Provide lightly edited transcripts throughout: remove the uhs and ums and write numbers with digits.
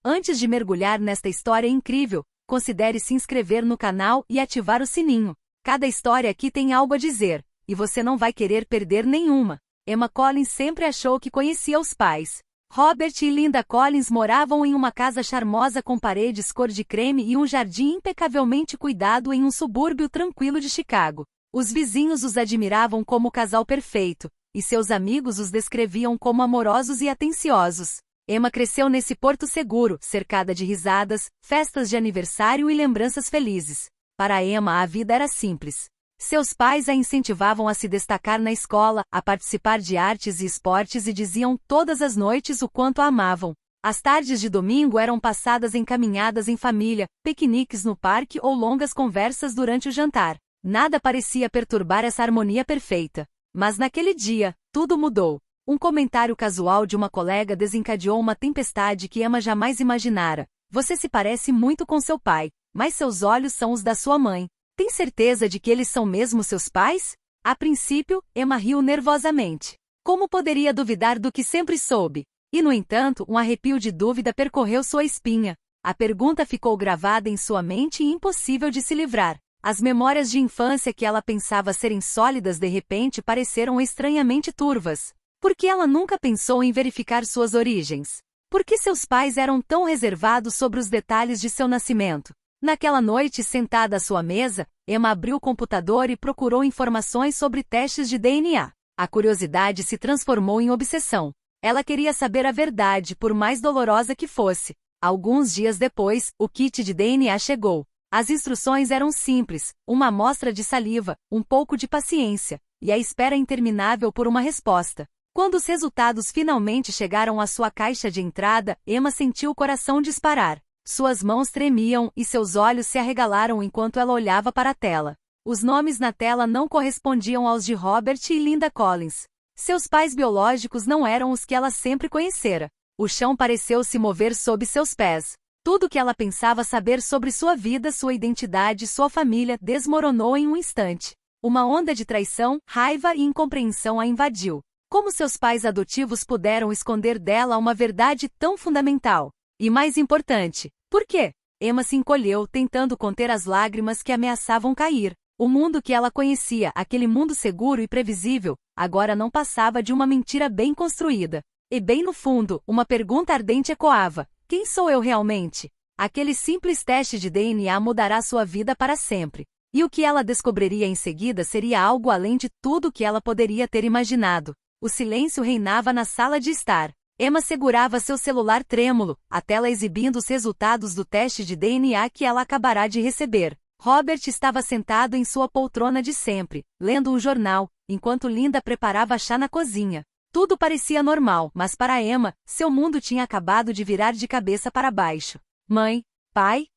Antes de mergulhar nesta história incrível, considere se inscrever no canal e ativar o sininho. Cada história aqui tem algo a dizer, e você não vai querer perder nenhuma. Emma Collins sempre achou que conhecia os pais. Robert e Linda Collins moravam em uma casa charmosa com paredes cor de creme e um jardim impecavelmente cuidado em um subúrbio tranquilo de Chicago. Os vizinhos os admiravam como o casal perfeito, e seus amigos os descreviam como amorosos e atenciosos. Emma cresceu nesse porto seguro, cercada de risadas, festas de aniversário e lembranças felizes. Para Emma a vida era simples. Seus pais a incentivavam a se destacar na escola, a participar de artes e esportes e diziam todas as noites o quanto a amavam. As tardes de domingo eram passadas em caminhadas em família, piqueniques no parque ou longas conversas durante o jantar. Nada parecia perturbar essa harmonia perfeita. Mas naquele dia, tudo mudou. Um comentário casual de uma colega desencadeou uma tempestade que Emma jamais imaginara. Você se parece muito com seu pai, mas seus olhos são os da sua mãe. Tem certeza de que eles são mesmo seus pais? A princípio, Emma riu nervosamente. Como poderia duvidar do que sempre soube? E no entanto, um arrepio de dúvida percorreu sua espinha. A pergunta ficou gravada em sua mente e impossível de se livrar. As memórias de infância que ela pensava serem sólidas de repente pareceram estranhamente turvas. Por que ela nunca pensou em verificar suas origens? Por que seus pais eram tão reservados sobre os detalhes de seu nascimento? Naquela noite, sentada à sua mesa, Emma abriu o computador e procurou informações sobre testes de DNA. A curiosidade se transformou em obsessão. Ela queria saber a verdade, por mais dolorosa que fosse. Alguns dias depois, o kit de DNA chegou. As instruções eram simples: uma amostra de saliva, um pouco de paciência, e a espera interminável por uma resposta. Quando os resultados finalmente chegaram à sua caixa de entrada, Emma sentiu o coração disparar. Suas mãos tremiam e seus olhos se arregalaram enquanto ela olhava para a tela. Os nomes na tela não correspondiam aos de Robert e Linda Collins. Seus pais biológicos não eram os que ela sempre conhecera. O chão pareceu se mover sob seus pés. Tudo que ela pensava saber sobre sua vida, sua identidade e sua família desmoronou em um instante. Uma onda de traição, raiva e incompreensão a invadiu. Como seus pais adotivos puderam esconder dela uma verdade tão fundamental? E mais importante, por quê? Emma se encolheu, tentando conter as lágrimas que ameaçavam cair. O mundo que ela conhecia, aquele mundo seguro e previsível, agora não passava de uma mentira bem construída. E bem no fundo, uma pergunta ardente ecoava: quem sou eu realmente? Aquele simples teste de DNA mudará sua vida para sempre. E o que ela descobriria em seguida seria algo além de tudo que ela poderia ter imaginado. O silêncio reinava na sala de estar. Emma segurava seu celular trêmulo, a tela exibindo os resultados do teste de DNA que ela acabará de receber. Robert estava sentado em sua poltrona de sempre, lendo um jornal, enquanto Linda preparava chá na cozinha. Tudo parecia normal, mas para Emma, seu mundo tinha acabado de virar de cabeça para baixo. Mãe? Pai?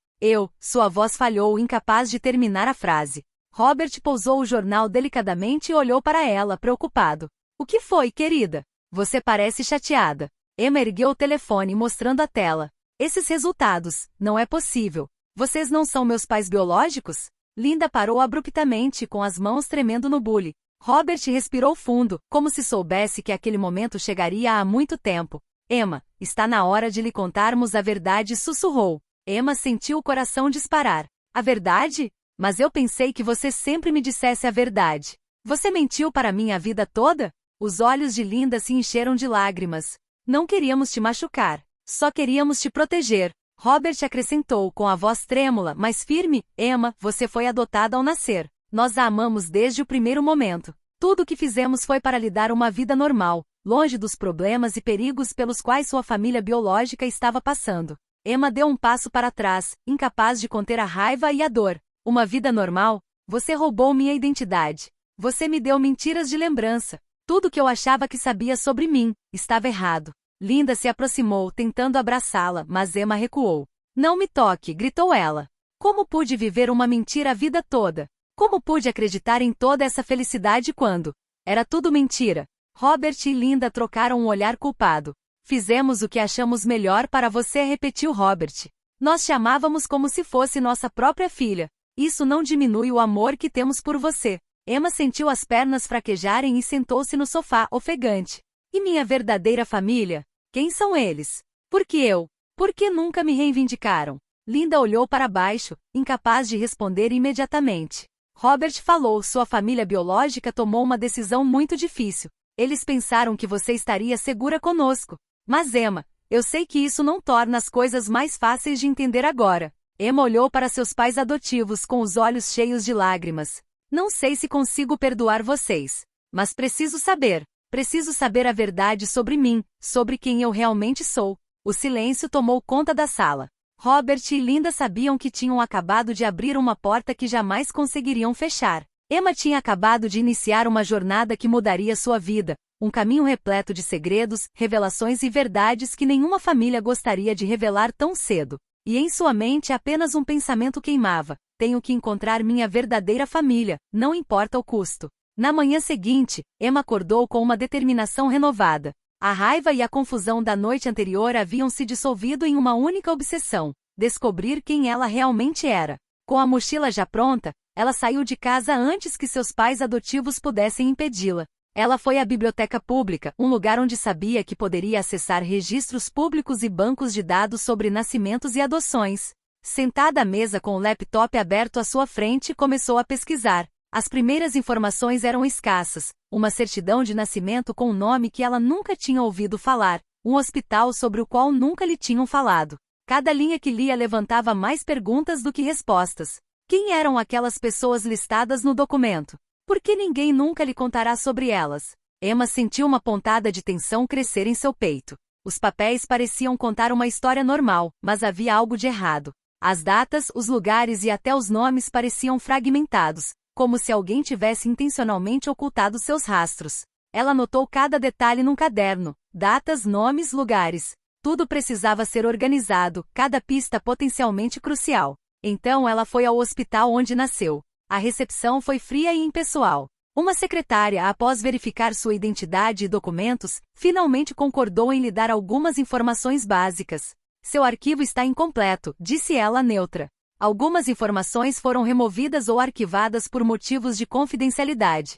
Sua voz falhou, incapaz de terminar a frase. Robert pousou o jornal delicadamente e olhou para ela, preocupado. O que foi, querida? Você parece chateada. Emma ergueu o telefone, mostrando a tela. Esses resultados, não é possível. Vocês não são meus pais biológicos? Linda parou abruptamente, com as mãos tremendo no bule. Robert respirou fundo, como se soubesse que aquele momento chegaria há muito tempo. Emma, está na hora de lhe contarmos a verdade, sussurrou. Emma sentiu o coração disparar. A verdade? Mas eu pensei que você sempre me dissesse a verdade. Você mentiu para mim a vida toda? Os olhos de Linda se encheram de lágrimas. Não queríamos te machucar. Só queríamos te proteger. Robert acrescentou com a voz trêmula, mas firme: Emma, você foi adotada ao nascer. Nós a amamos desde o primeiro momento. Tudo o que fizemos foi para lhe dar uma vida normal, longe dos problemas e perigos pelos quais sua família biológica estava passando. Emma deu um passo para trás, incapaz de conter a raiva e a dor. Uma vida normal? Você roubou minha identidade. Você me deu mentiras de lembrança. Tudo que eu achava que sabia sobre mim estava errado. Linda se aproximou, tentando abraçá-la, mas Emma recuou. Não me toque, gritou ela. Como pude viver uma mentira a vida toda? Como pude acreditar em toda essa felicidade quando era tudo mentira? Robert e Linda trocaram um olhar culpado. Fizemos o que achamos melhor para você, repetiu Robert. Nós te amávamos como se fosse nossa própria filha. Isso não diminui o amor que temos por você. Emma sentiu as pernas fraquejarem e sentou-se no sofá, ofegante. E minha verdadeira família? Quem são eles? Por que eu Por que nunca me reivindicaram? Linda olhou para baixo, incapaz de responder imediatamente. Robert falou: sua família biológica tomou uma decisão muito difícil. Eles pensaram que você estaria segura conosco. Mas Emma, eu sei que isso não torna as coisas mais fáceis de entender agora. Emma olhou para seus pais adotivos com os olhos cheios de lágrimas. Não sei se consigo perdoar vocês. Mas preciso saber. Preciso saber a verdade sobre mim, sobre quem eu realmente sou. O silêncio tomou conta da sala. Robert e Linda sabiam que tinham acabado de abrir uma porta que jamais conseguiriam fechar. Emma tinha acabado de iniciar uma jornada que mudaria sua vida, um caminho repleto de segredos, revelações e verdades que nenhuma família gostaria de revelar tão cedo. E em sua mente apenas um pensamento queimava: tenho que encontrar minha verdadeira família, não importa o custo. Na manhã seguinte, Emma acordou com uma determinação renovada. A raiva e a confusão da noite anterior haviam se dissolvido em uma única obsessão: descobrir quem ela realmente era. Com a mochila já pronta, ela saiu de casa antes que seus pais adotivos pudessem impedi-la. Ela foi à biblioteca pública, um lugar onde sabia que poderia acessar registros públicos e bancos de dados sobre nascimentos e adoções. Sentada à mesa com o laptop aberto à sua frente, começou a pesquisar. As primeiras informações eram escassas: uma certidão de nascimento com um nome que ela nunca tinha ouvido falar, um hospital sobre o qual nunca lhe tinham falado. Cada linha que lia levantava mais perguntas do que respostas. Quem eram aquelas pessoas listadas no documento? Por que ninguém nunca lhe contará sobre elas? Emma sentiu uma pontada de tensão crescer em seu peito. Os papéis pareciam contar uma história normal, mas havia algo de errado. As datas, os lugares e até os nomes pareciam fragmentados, como se alguém tivesse intencionalmente ocultado seus rastros. Ela anotou cada detalhe num caderno: datas, nomes, lugares. Tudo precisava ser organizado, cada pista potencialmente crucial. Então ela foi ao hospital onde nasceu. A recepção foi fria e impessoal. Uma secretária, após verificar sua identidade e documentos, finalmente concordou em lhe dar algumas informações básicas. Seu arquivo está incompleto, disse ela neutra. Algumas informações foram removidas ou arquivadas por motivos de confidencialidade.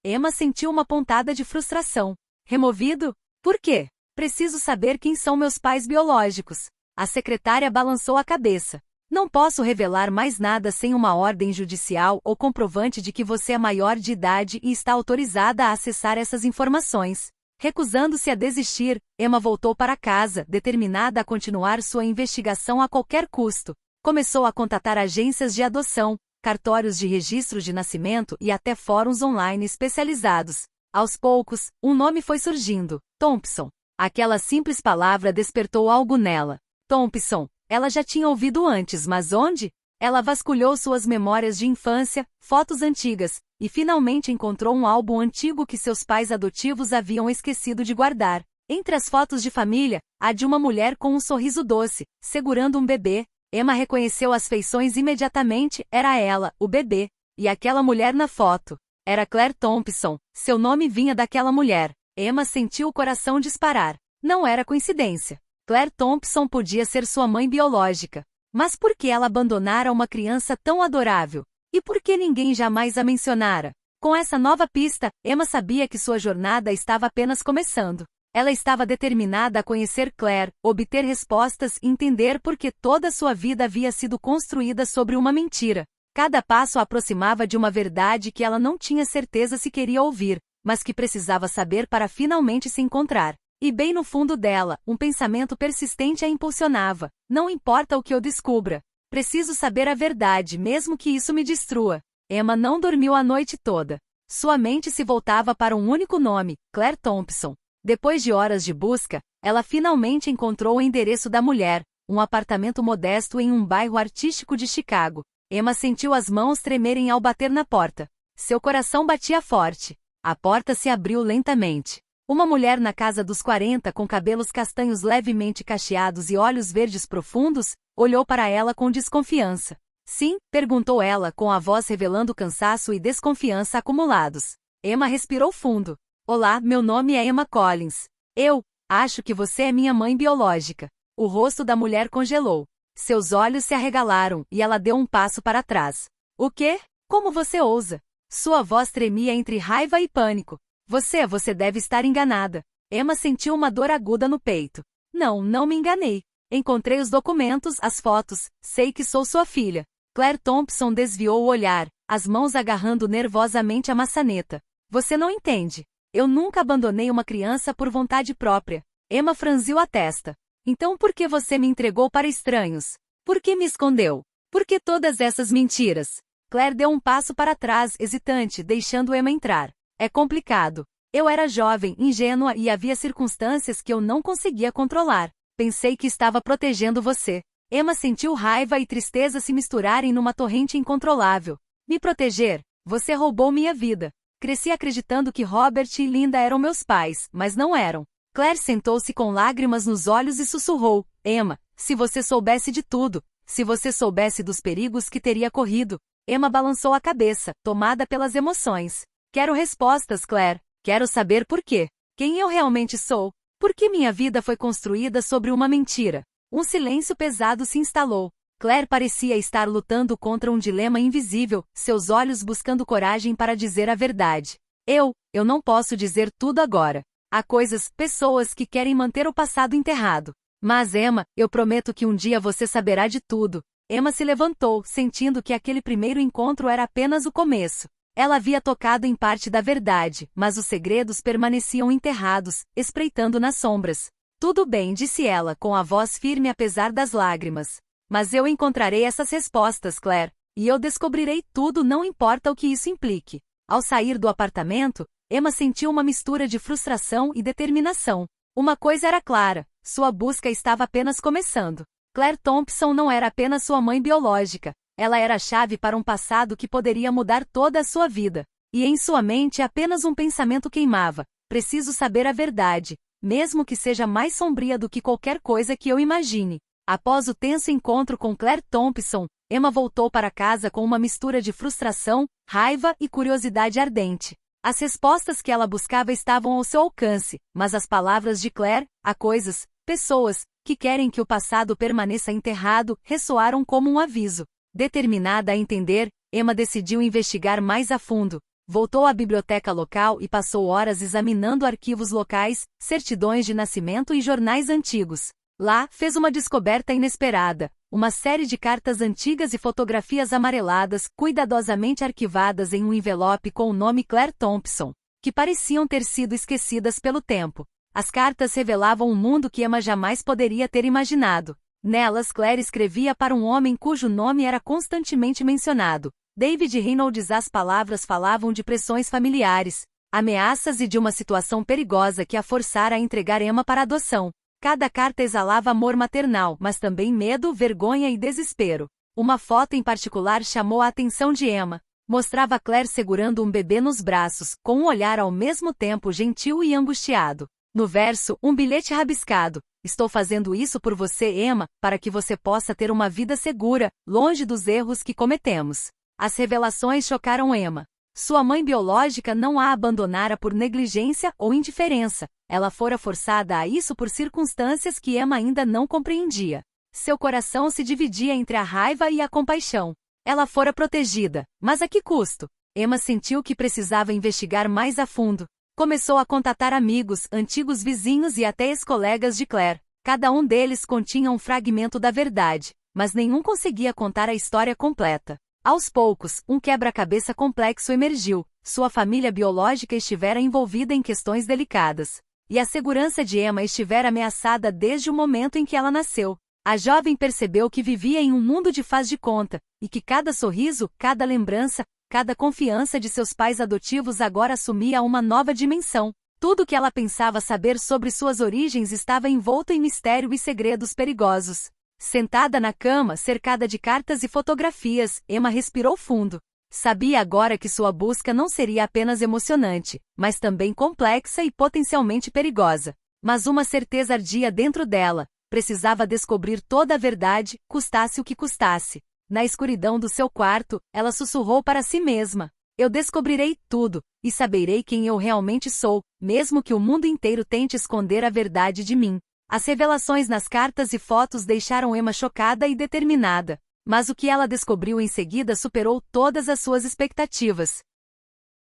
Emma sentiu uma pontada de frustração. Removido? Por quê? Preciso saber quem são meus pais biológicos. A secretária balançou a cabeça. Não posso revelar mais nada sem uma ordem judicial ou comprovante de que você é maior de idade e está autorizada a acessar essas informações. Recusando-se a desistir, Emma voltou para casa, determinada a continuar sua investigação a qualquer custo. Começou a contatar agências de adoção, cartórios de registro de nascimento e até fóruns online especializados. Aos poucos, um nome foi surgindo: Thompson. Aquela simples palavra despertou algo nela. Thompson. Ela já tinha ouvido antes, mas onde? Ela vasculhou suas memórias de infância, fotos antigas, e finalmente encontrou um álbum antigo que seus pais adotivos haviam esquecido de guardar. Entre as fotos de família, a de uma mulher com um sorriso doce, segurando um bebê. Emma reconheceu as feições imediatamente: era ela, o bebê. E aquela mulher na foto era Claire Thompson. Seu nome vinha daquela mulher. Emma sentiu o coração disparar. Não era coincidência. Claire Thompson podia ser sua mãe biológica. Mas por que ela abandonara uma criança tão adorável? E por que ninguém jamais a mencionara? Com essa nova pista, Emma sabia que sua jornada estava apenas começando. Ela estava determinada a conhecer Claire, obter respostas e entender por que toda sua vida havia sido construída sobre uma mentira. Cada passo a aproximava de uma verdade que ela não tinha certeza se queria ouvir, mas que precisava saber para finalmente se encontrar. E bem no fundo dela, um pensamento persistente a impulsionava: não importa o que eu descubra. Preciso saber a verdade, mesmo que isso me destrua. Emma não dormiu a noite toda. Sua mente se voltava para um único nome: Claire Thompson. Depois de horas de busca, ela finalmente encontrou o endereço da mulher, um apartamento modesto em um bairro artístico de Chicago. Emma sentiu as mãos tremerem ao bater na porta. Seu coração batia forte. A porta se abriu lentamente. Uma mulher na casa dos 40, com cabelos castanhos levemente cacheados e olhos verdes profundos, olhou para ela com desconfiança. Sim? Perguntou ela, com a voz revelando cansaço e desconfiança acumulados. Emma respirou fundo. Olá, meu nome é Emma Collins. Eu acho que você é minha mãe biológica. O rosto da mulher congelou. Seus olhos se arregalaram, e ela deu um passo para trás. O quê? Como você ousa? Sua voz tremia entre raiva e pânico. Você deve estar enganada. Emma sentiu uma dor aguda no peito. Não me enganei. Encontrei os documentos, as fotos, sei que sou sua filha. Claire Thompson desviou o olhar, as mãos agarrando nervosamente a maçaneta. Você não entende. Eu nunca abandonei uma criança por vontade própria. Emma franziu a testa. Então por que você me entregou para estranhos? Por que me escondeu? Por que todas essas mentiras? Claire deu um passo para trás, hesitante, deixando Emma entrar. É complicado. Eu era jovem, ingênua e havia circunstâncias que eu não conseguia controlar. Pensei que estava protegendo você. Emma sentiu raiva e tristeza se misturarem numa torrente incontrolável. Me proteger? Você roubou minha vida. Cresci acreditando que Robert e Linda eram meus pais, mas não eram. Claire sentou-se com lágrimas nos olhos e sussurrou. Emma, se você soubesse de tudo, se você soubesse dos perigos que teria corrido. Emma balançou a cabeça, tomada pelas emoções. Quero respostas, Claire. Quero saber por quê. Quem eu realmente sou? Por que minha vida foi construída sobre uma mentira? Um silêncio pesado se instalou. Claire parecia estar lutando contra um dilema invisível, seus olhos buscando coragem para dizer a verdade. Eu não posso dizer tudo agora. Há coisas, pessoas que querem manter o passado enterrado. Mas Emma, eu prometo que um dia você saberá de tudo. Emma se levantou, sentindo que aquele primeiro encontro era apenas o começo. Ela havia tocado em parte da verdade, mas os segredos permaneciam enterrados, espreitando nas sombras. Tudo bem, disse ela, com a voz firme apesar das lágrimas. Mas eu encontrarei essas respostas, Claire. E eu descobrirei tudo, não importa o que isso implique. Ao sair do apartamento, Emma sentiu uma mistura de frustração e determinação. Uma coisa era clara, sua busca estava apenas começando. Claire Thompson não era apenas sua mãe biológica. Ela era a chave para um passado que poderia mudar toda a sua vida. E em sua mente apenas um pensamento queimava. Preciso saber a verdade, mesmo que seja mais sombria do que qualquer coisa que eu imagine. Após o tenso encontro com Claire Thompson, Emma voltou para casa com uma mistura de frustração, raiva e curiosidade ardente. As respostas que ela buscava estavam ao seu alcance, mas as palavras de Claire, há coisas, pessoas, que querem que o passado permaneça enterrado, ressoaram como um aviso. Determinada a entender, Emma decidiu investigar mais a fundo. Voltou à biblioteca local e passou horas examinando arquivos locais, certidões de nascimento e jornais antigos. Lá, fez uma descoberta inesperada. Uma série de cartas antigas e fotografias amareladas, cuidadosamente arquivadas em um envelope com o nome Claire Thompson, que pareciam ter sido esquecidas pelo tempo. As cartas revelavam um mundo que Emma jamais poderia ter imaginado. Nelas, Claire escrevia para um homem cujo nome era constantemente mencionado. David Reynolds. As palavras falavam de pressões familiares, ameaças e de uma situação perigosa que a forçara a entregar Emma para adoção. Cada carta exalava amor maternal, mas também medo, vergonha e desespero. Uma foto em particular chamou a atenção de Emma. Mostrava Claire segurando um bebê nos braços, com um olhar ao mesmo tempo gentil e angustiado. No verso, um bilhete rabiscado. Estou fazendo isso por você, Emma, para que você possa ter uma vida segura, longe dos erros que cometemos. As revelações chocaram Emma. Sua mãe biológica não a abandonara por negligência ou indiferença. Ela fora forçada a isso por circunstâncias que Emma ainda não compreendia. Seu coração se dividia entre a raiva e a compaixão. Ela fora protegida, mas a que custo? Emma sentiu que precisava investigar mais a fundo. Começou a contatar amigos, antigos vizinhos e até ex-colegas de Claire. Cada um deles continha um fragmento da verdade, mas nenhum conseguia contar a história completa. Aos poucos, um quebra-cabeça complexo emergiu. Sua família biológica estivera envolvida em questões delicadas. E a segurança de Emma estivera ameaçada desde o momento em que ela nasceu. A jovem percebeu que vivia em um mundo de faz de conta, e que cada sorriso, cada lembrança, cada confiança de seus pais adotivos agora assumia uma nova dimensão. Tudo o que ela pensava saber sobre suas origens estava envolto em mistério e segredos perigosos. Sentada na cama, cercada de cartas e fotografias, Emma respirou fundo. Sabia agora que sua busca não seria apenas emocionante, mas também complexa e potencialmente perigosa. Mas uma certeza ardia dentro dela. Precisava descobrir toda a verdade, custasse o que custasse. Na escuridão do seu quarto, ela sussurrou para si mesma. Eu descobrirei tudo, e saberei quem eu realmente sou, mesmo que o mundo inteiro tente esconder a verdade de mim. As revelações nas cartas e fotos deixaram Emma chocada e determinada. Mas o que ela descobriu em seguida superou todas as suas expectativas.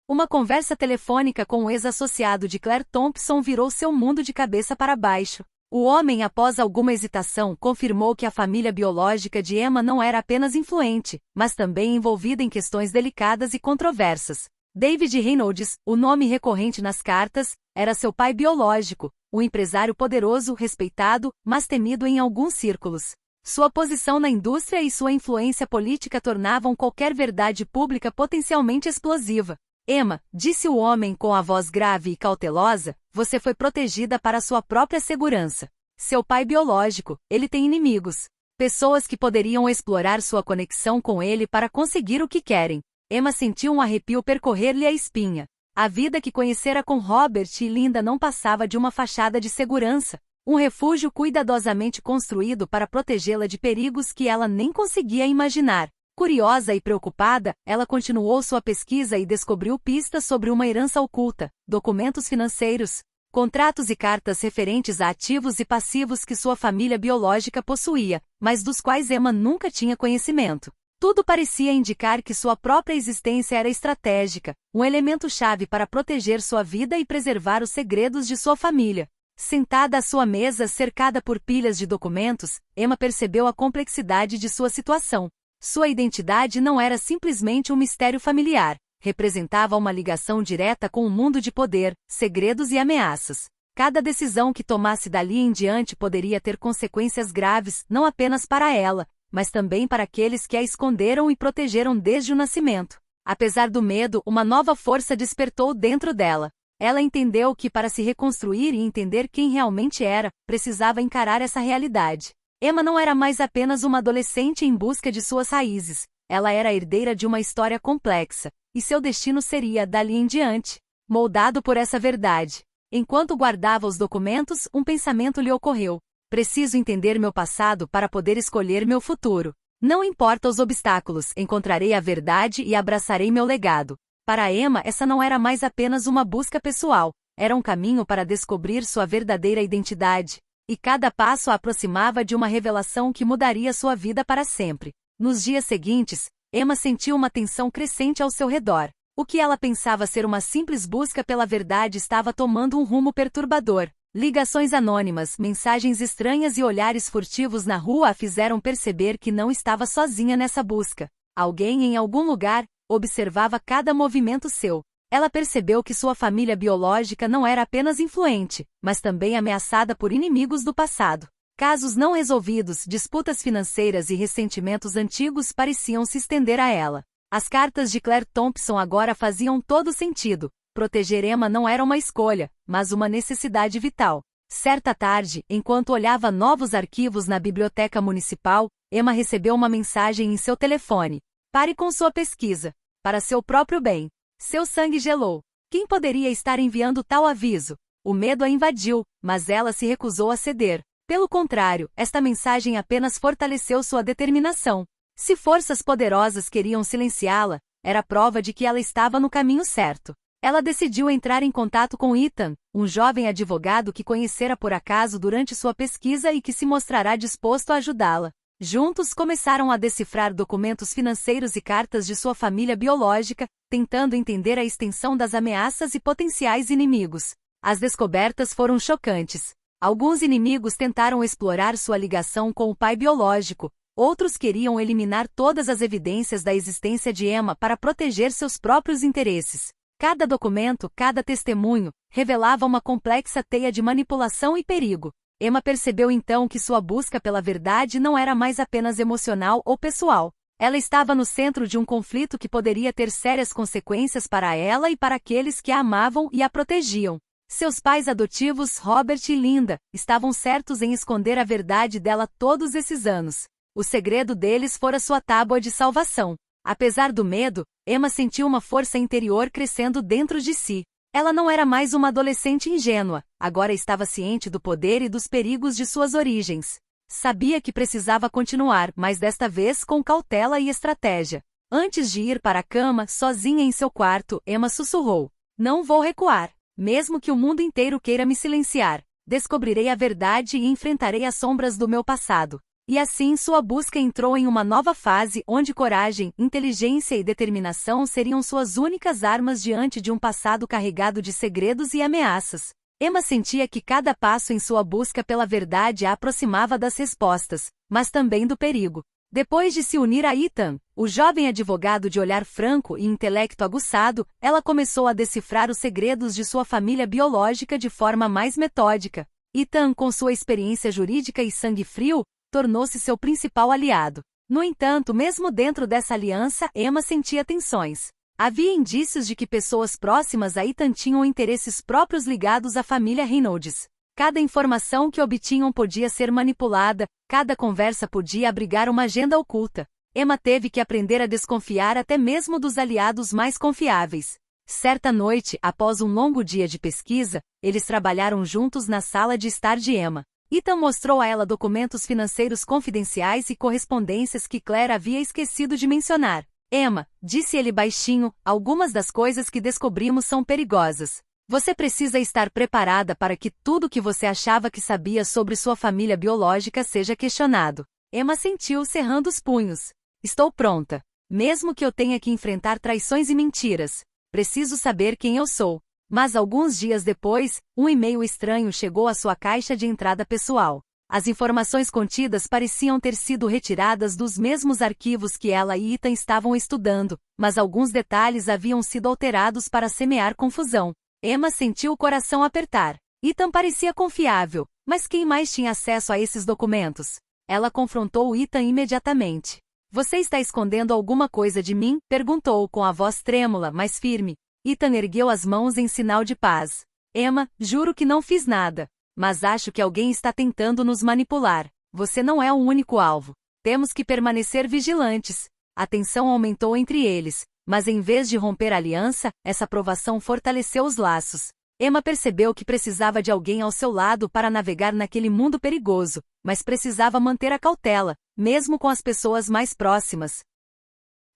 Uma conversa telefônica com o ex-associado de Claire Thompson virou seu mundo de cabeça para baixo. O homem, após alguma hesitação, confirmou que a família biológica de Emma não era apenas influente, mas também envolvida em questões delicadas e controversas. David Reynolds, o nome recorrente nas cartas, era seu pai biológico, um empresário poderoso, respeitado, mas temido em alguns círculos. Sua posição na indústria e sua influência política tornavam qualquer verdade pública potencialmente explosiva. Emma, disse o homem com a voz grave e cautelosa, você foi protegida para sua própria segurança. Seu pai biológico, ele tem inimigos. Pessoas que poderiam explorar sua conexão com ele para conseguir o que querem. Emma sentiu um arrepio percorrer-lhe a espinha. A vida que conhecera com Robert e Linda não passava de uma fachada de segurança, um refúgio cuidadosamente construído para protegê-la de perigos que ela nem conseguia imaginar. Curiosa e preocupada, ela continuou sua pesquisa e descobriu pistas sobre uma herança oculta, documentos financeiros, contratos e cartas referentes a ativos e passivos que sua família biológica possuía, mas dos quais Emma nunca tinha conhecimento. Tudo parecia indicar que sua própria existência era estratégica, um elemento-chave para proteger sua vida e preservar os segredos de sua família. Sentada à sua mesa cercada por pilhas de documentos, Emma percebeu a complexidade de sua situação. Sua identidade não era simplesmente um mistério familiar, representava uma ligação direta com o mundo de poder, segredos e ameaças. Cada decisão que tomasse dali em diante poderia ter consequências graves não apenas para ela, mas também para aqueles que a esconderam e protegeram desde o nascimento. Apesar do medo, uma nova força despertou dentro dela. Ela entendeu que para se reconstruir e entender quem realmente era, precisava encarar essa realidade. Emma não era mais apenas uma adolescente em busca de suas raízes, ela era a herdeira de uma história complexa, e seu destino seria, dali em diante, moldado por essa verdade. Enquanto guardava os documentos, um pensamento lhe ocorreu. Preciso entender meu passado para poder escolher meu futuro. Não importa os obstáculos, encontrarei a verdade e abraçarei meu legado. Para Emma, essa não era mais apenas uma busca pessoal, era um caminho para descobrir sua verdadeira identidade. E cada passo a aproximava de uma revelação que mudaria sua vida para sempre. Nos dias seguintes, Emma sentiu uma tensão crescente ao seu redor. O que ela pensava ser uma simples busca pela verdade estava tomando um rumo perturbador. Ligações anônimas, mensagens estranhas e olhares furtivos na rua a fizeram perceber que não estava sozinha nessa busca. Alguém em algum lugar observava cada movimento seu. Ela percebeu que sua família biológica não era apenas influente, mas também ameaçada por inimigos do passado. Casos não resolvidos, disputas financeiras e ressentimentos antigos pareciam se estender a ela. As cartas de Claire Thompson agora faziam todo sentido. Proteger Emma não era uma escolha, mas uma necessidade vital. Certa tarde, enquanto olhava novos arquivos na biblioteca municipal, Emma recebeu uma mensagem em seu telefone. Pare com sua pesquisa. Para seu próprio bem. Seu sangue gelou. Quem poderia estar enviando tal aviso? O medo a invadiu, mas ela se recusou a ceder. Pelo contrário, esta mensagem apenas fortaleceu sua determinação. Se forças poderosas queriam silenciá-la, era prova de que ela estava no caminho certo. Ela decidiu entrar em contato com Ethan, um jovem advogado que conhecera por acaso durante sua pesquisa e que se mostrará disposto a ajudá-la. Juntos começaram a decifrar documentos financeiros e cartas de sua família biológica, tentando entender a extensão das ameaças e potenciais inimigos. As descobertas foram chocantes. Alguns inimigos tentaram explorar sua ligação com o pai biológico, outros queriam eliminar todas as evidências da existência de Emma para proteger seus próprios interesses. Cada documento, cada testemunho, revelava uma complexa teia de manipulação e perigo. Emma percebeu então que sua busca pela verdade não era mais apenas emocional ou pessoal. Ela estava no centro de um conflito que poderia ter sérias consequências para ela e para aqueles que a amavam e a protegiam. Seus pais adotivos, Robert e Linda, estavam certos em esconder a verdade dela todos esses anos. O segredo deles fora sua tábua de salvação. Apesar do medo, Emma sentiu uma força interior crescendo dentro de si. Ela não era mais uma adolescente ingênua, agora estava ciente do poder e dos perigos de suas origens. Sabia que precisava continuar, mas desta vez com cautela e estratégia. Antes de ir para a cama, sozinha em seu quarto, Emma sussurrou: "Não vou recuar. Mesmo que o mundo inteiro queira me silenciar, descobrirei a verdade e enfrentarei as sombras do meu passado." E assim sua busca entrou em uma nova fase onde coragem, inteligência e determinação seriam suas únicas armas diante de um passado carregado de segredos e ameaças. Emma sentia que cada passo em sua busca pela verdade a aproximava das respostas, mas também do perigo. Depois de se unir a Ethan, o jovem advogado de olhar franco e intelecto aguçado, ela começou a decifrar os segredos de sua família biológica de forma mais metódica. Ethan, com sua experiência jurídica e sangue frio, tornou-se seu principal aliado. No entanto, mesmo dentro dessa aliança, Emma sentia tensões. Havia indícios de que pessoas próximas a Ethan tinham interesses próprios ligados à família Reynolds. Cada informação que obtinham podia ser manipulada, cada conversa podia abrigar uma agenda oculta. Emma teve que aprender a desconfiar até mesmo dos aliados mais confiáveis. Certa noite, após um longo dia de pesquisa, eles trabalharam juntos na sala de estar de Emma. Ethan mostrou a ela documentos financeiros confidenciais e correspondências que Claire havia esquecido de mencionar. Emma, disse ele baixinho, algumas das coisas que descobrimos são perigosas. Você precisa estar preparada para que tudo que você achava que sabia sobre sua família biológica seja questionado. Emma sentiu cerrando os punhos. Estou pronta. Mesmo que eu tenha que enfrentar traições e mentiras. Preciso saber quem eu sou. Mas alguns dias depois, um e-mail estranho chegou à sua caixa de entrada pessoal. As informações contidas pareciam ter sido retiradas dos mesmos arquivos que ela e Ethan estavam estudando, mas alguns detalhes haviam sido alterados para semear confusão. Emma sentiu o coração apertar. Ethan parecia confiável, mas quem mais tinha acesso a esses documentos? Ela confrontou Ethan imediatamente. Você está escondendo alguma coisa de mim? Perguntou com a voz trêmula, mas firme. Ethan ergueu as mãos em sinal de paz. Emma, juro que não fiz nada. Mas acho que alguém está tentando nos manipular. Você não é o único alvo. Temos que permanecer vigilantes. A tensão aumentou entre eles. Mas em vez de romper a aliança, essa provação fortaleceu os laços. Emma percebeu que precisava de alguém ao seu lado para navegar naquele mundo perigoso, mas precisava manter a cautela, mesmo com as pessoas mais próximas.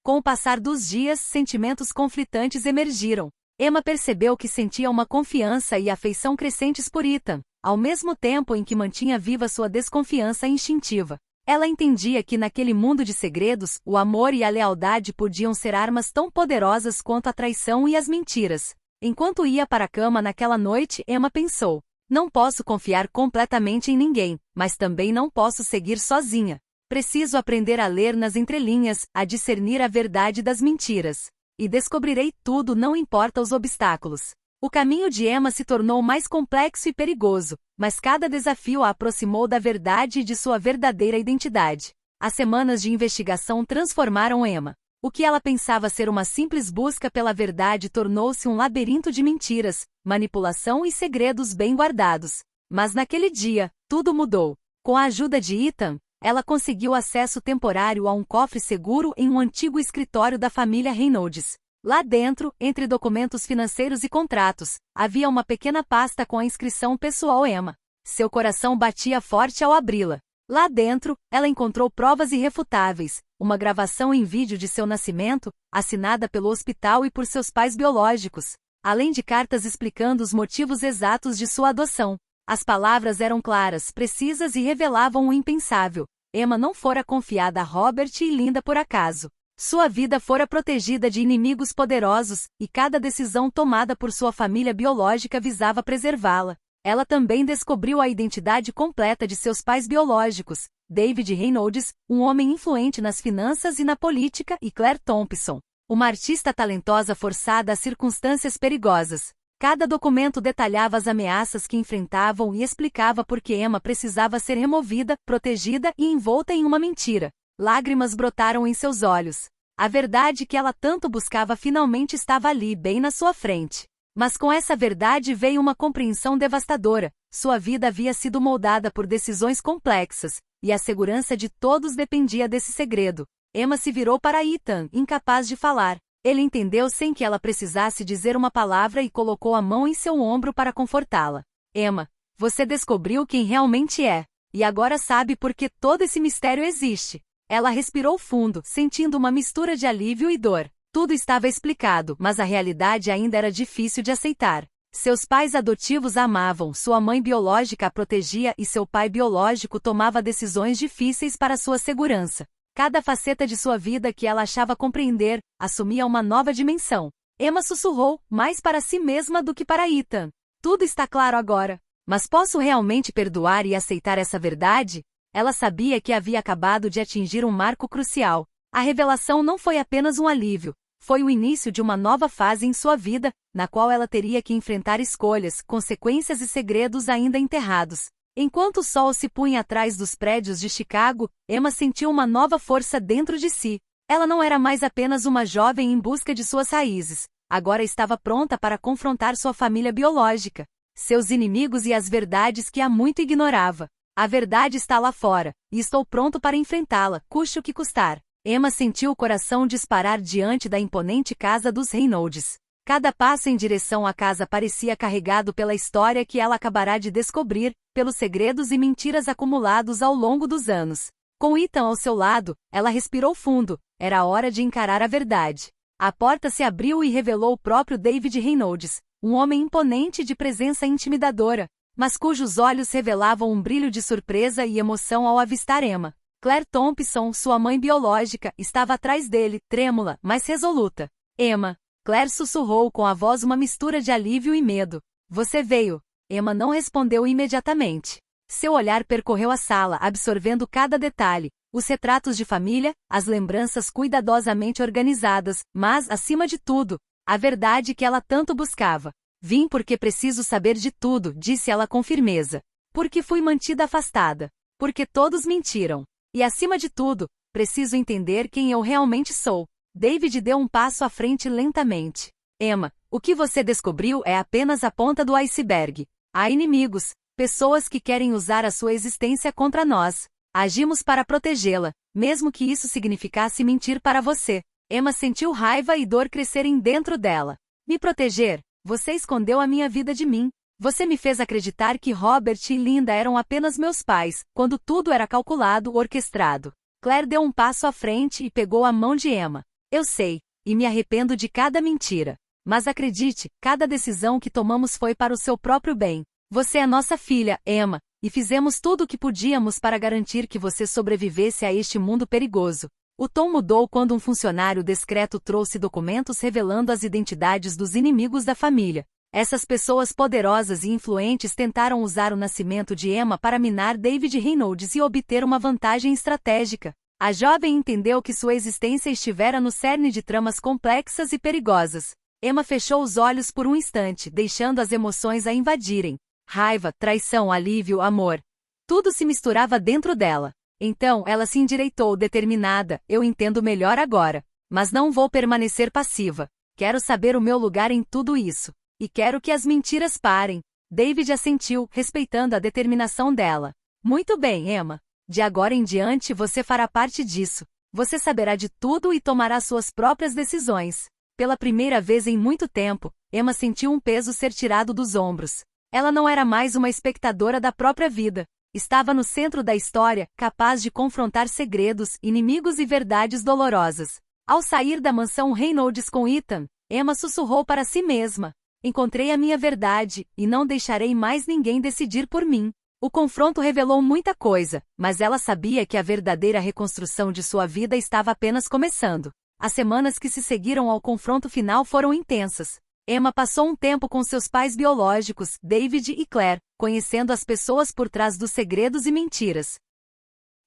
Com o passar dos dias, sentimentos conflitantes emergiram. Emma percebeu que sentia uma confiança e afeição crescentes por Ethan, ao mesmo tempo em que mantinha viva sua desconfiança instintiva. Ela entendia que naquele mundo de segredos, o amor e a lealdade podiam ser armas tão poderosas quanto a traição e as mentiras. Enquanto ia para a cama naquela noite, Emma pensou: não posso confiar completamente em ninguém, mas também não posso seguir sozinha. Preciso aprender a ler nas entrelinhas, a discernir a verdade das mentiras. E descobrirei tudo, não importa os obstáculos. O caminho de Emma se tornou mais complexo e perigoso, mas cada desafio a aproximou da verdade e de sua verdadeira identidade. As semanas de investigação transformaram Emma. O que ela pensava ser uma simples busca pela verdade tornou-se um labirinto de mentiras, manipulação e segredos bem guardados. Mas naquele dia, tudo mudou. Com a ajuda de Ethan, ela conseguiu acesso temporário a um cofre seguro em um antigo escritório da família Reynolds. Lá dentro, entre documentos financeiros e contratos, havia uma pequena pasta com a inscrição pessoal Emma. Seu coração batia forte ao abri-la. Lá dentro, ela encontrou provas irrefutáveis, uma gravação em vídeo de seu nascimento, assinada pelo hospital e por seus pais biológicos, além de cartas explicando os motivos exatos de sua adoção. As palavras eram claras, precisas e revelavam o impensável. Emma não fora confiada a Robert e Linda por acaso. Sua vida fora protegida de inimigos poderosos, e cada decisão tomada por sua família biológica visava preservá-la. Ela também descobriu a identidade completa de seus pais biológicos, David Reynolds, um homem influente nas finanças e na política, e Claire Thompson, uma artista talentosa forçada a circunstâncias perigosas. Cada documento detalhava as ameaças que enfrentavam e explicava por que Emma precisava ser removida, protegida e envolta em uma mentira. Lágrimas brotaram em seus olhos. A verdade que ela tanto buscava finalmente estava ali, bem na sua frente. Mas com essa verdade veio uma compreensão devastadora. Sua vida havia sido moldada por decisões complexas, e a segurança de todos dependia desse segredo. Emma se virou para Ethan, incapaz de falar. Ele entendeu sem que ela precisasse dizer uma palavra e colocou a mão em seu ombro para confortá-la. Emma, você descobriu quem realmente é. E agora sabe por que todo esse mistério existe. Ela respirou fundo, sentindo uma mistura de alívio e dor. Tudo estava explicado, mas a realidade ainda era difícil de aceitar. Seus pais adotivos a amavam, sua mãe biológica a protegia e seu pai biológico tomava decisões difíceis para sua segurança. Cada faceta de sua vida que ela achava compreender, assumia uma nova dimensão. Emma sussurrou, mais para si mesma do que para Ethan. Tudo está claro agora. Mas posso realmente perdoar e aceitar essa verdade? Ela sabia que havia acabado de atingir um marco crucial. A revelação não foi apenas um alívio, foi o início de uma nova fase em sua vida, na qual ela teria que enfrentar escolhas, consequências e segredos ainda enterrados. Enquanto o sol se punha atrás dos prédios de Chicago, Emma sentiu uma nova força dentro de si. Ela não era mais apenas uma jovem em busca de suas raízes. Agora estava pronta para confrontar sua família biológica, seus inimigos e as verdades que há muito ignorava. A verdade está lá fora, e estou pronto para enfrentá-la, custe o que custar. Emma sentiu o coração disparar diante da imponente casa dos Reynolds. Cada passo em direção à casa parecia carregado pela história que ela acabará de descobrir, pelos segredos e mentiras acumulados ao longo dos anos. Com Ethan ao seu lado, ela respirou fundo, era hora de encarar a verdade. A porta se abriu e revelou o próprio David Reynolds, um homem imponente de presença intimidadora, mas cujos olhos revelavam um brilho de surpresa e emoção ao avistar Emma. Claire Thompson, sua mãe biológica, estava atrás dele, trêmula, mas resoluta. Emma. Claire sussurrou com a voz uma mistura de alívio e medo. Você veio. Emma não respondeu imediatamente. Seu olhar percorreu a sala, absorvendo cada detalhe, os retratos de família, as lembranças cuidadosamente organizadas, mas, acima de tudo, a verdade que ela tanto buscava. Vim porque preciso saber de tudo, disse ela com firmeza. Porque fui mantida afastada. Porque todos mentiram. E acima de tudo, preciso entender quem eu realmente sou. David deu um passo à frente lentamente. Emma, o que você descobriu é apenas a ponta do iceberg. Há inimigos, pessoas que querem usar a sua existência contra nós. Agimos para protegê-la, mesmo que isso significasse mentir para você. Emma sentiu raiva e dor crescerem dentro dela. Me proteger? Você escondeu a minha vida de mim. Você me fez acreditar que Robert e Linda eram apenas meus pais, quando tudo era calculado, orquestrado. Claire deu um passo à frente e pegou a mão de Emma. Eu sei, e me arrependo de cada mentira. Mas acredite, cada decisão que tomamos foi para o seu próprio bem. Você é nossa filha, Emma, e fizemos tudo o que podíamos para garantir que você sobrevivesse a este mundo perigoso. O tom mudou quando um funcionário discreto trouxe documentos revelando as identidades dos inimigos da família. Essas pessoas poderosas e influentes tentaram usar o nascimento de Emma para minar David Reynolds e obter uma vantagem estratégica. A jovem entendeu que sua existência estivera no cerne de tramas complexas e perigosas. Emma fechou os olhos por um instante, deixando as emoções a invadirem. Raiva, traição, alívio, amor. Tudo se misturava dentro dela. Então, ela se endireitou determinada, eu entendo melhor agora. Mas não vou permanecer passiva. Quero saber o meu lugar em tudo isso. E quero que as mentiras parem. David assentiu, respeitando a determinação dela. Muito bem, Emma. De agora em diante você fará parte disso. Você saberá de tudo e tomará suas próprias decisões. Pela primeira vez em muito tempo, Emma sentiu um peso ser tirado dos ombros. Ela não era mais uma espectadora da própria vida. Estava no centro da história, capaz de confrontar segredos, inimigos e verdades dolorosas. Ao sair da mansão Reynolds com Ethan, Emma sussurrou para si mesma. Encontrei a minha verdade, e não deixarei mais ninguém decidir por mim. O confronto revelou muita coisa, mas ela sabia que a verdadeira reconstrução de sua vida estava apenas começando. As semanas que se seguiram ao confronto final foram intensas. Emma passou um tempo com seus pais biológicos, David e Claire, conhecendo as pessoas por trás dos segredos e mentiras.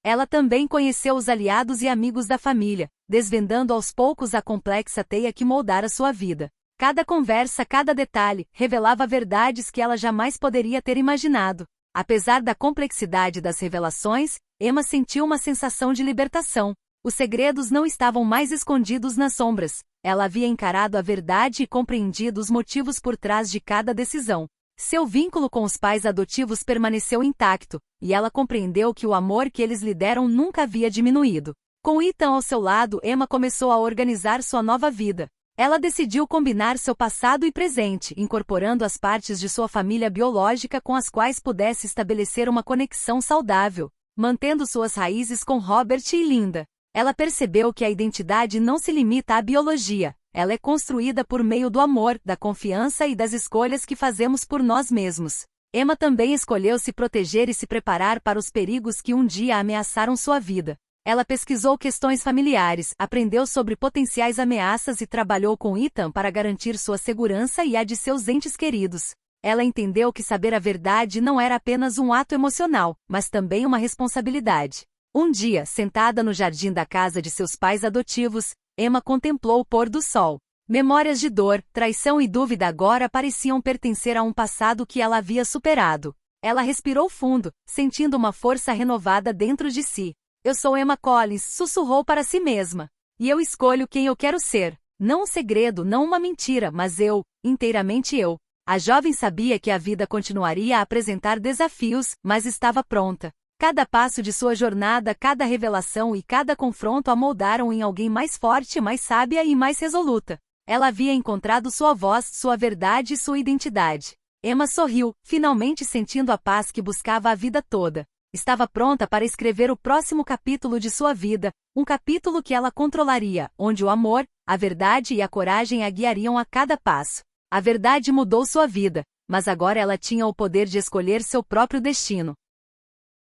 Ela também conheceu os aliados e amigos da família, desvendando aos poucos a complexa teia que moldara sua vida. Cada conversa, cada detalhe, revelava verdades que ela jamais poderia ter imaginado. Apesar da complexidade das revelações, Emma sentiu uma sensação de libertação. Os segredos não estavam mais escondidos nas sombras. Ela havia encarado a verdade e compreendido os motivos por trás de cada decisão. Seu vínculo com os pais adotivos permaneceu intacto, e ela compreendeu que o amor que eles lhe deram nunca havia diminuído. Com Ethan ao seu lado, Emma começou a organizar sua nova vida. Ela decidiu combinar seu passado e presente, incorporando as partes de sua família biológica com as quais pudesse estabelecer uma conexão saudável, mantendo suas raízes com Robert e Linda. Ela percebeu que a identidade não se limita à biologia, ela é construída por meio do amor, da confiança e das escolhas que fazemos por nós mesmos. Emma também escolheu se proteger e se preparar para os perigos que um dia ameaçaram sua vida. Ela pesquisou questões familiares, aprendeu sobre potenciais ameaças e trabalhou com Ethan para garantir sua segurança e a de seus entes queridos. Ela entendeu que saber a verdade não era apenas um ato emocional, mas também uma responsabilidade. Um dia, sentada no jardim da casa de seus pais adotivos, Emma contemplou o pôr do sol. Memórias de dor, traição e dúvida agora pareciam pertencer a um passado que ela havia superado. Ela respirou fundo, sentindo uma força renovada dentro de si. Eu sou Emma Collins, sussurrou para si mesma. E eu escolho quem eu quero ser. Não um segredo, não uma mentira, mas eu, inteiramente eu. A jovem sabia que a vida continuaria a apresentar desafios, mas estava pronta. Cada passo de sua jornada, cada revelação e cada confronto a moldaram em alguém mais forte, mais sábia e mais resoluta. Ela havia encontrado sua voz, sua verdade e sua identidade. Emma sorriu, finalmente sentindo a paz que buscava a vida toda. Estava pronta para escrever o próximo capítulo de sua vida, um capítulo que ela controlaria, onde o amor, a verdade e a coragem a guiariam a cada passo. A verdade mudou sua vida, mas agora ela tinha o poder de escolher seu próprio destino.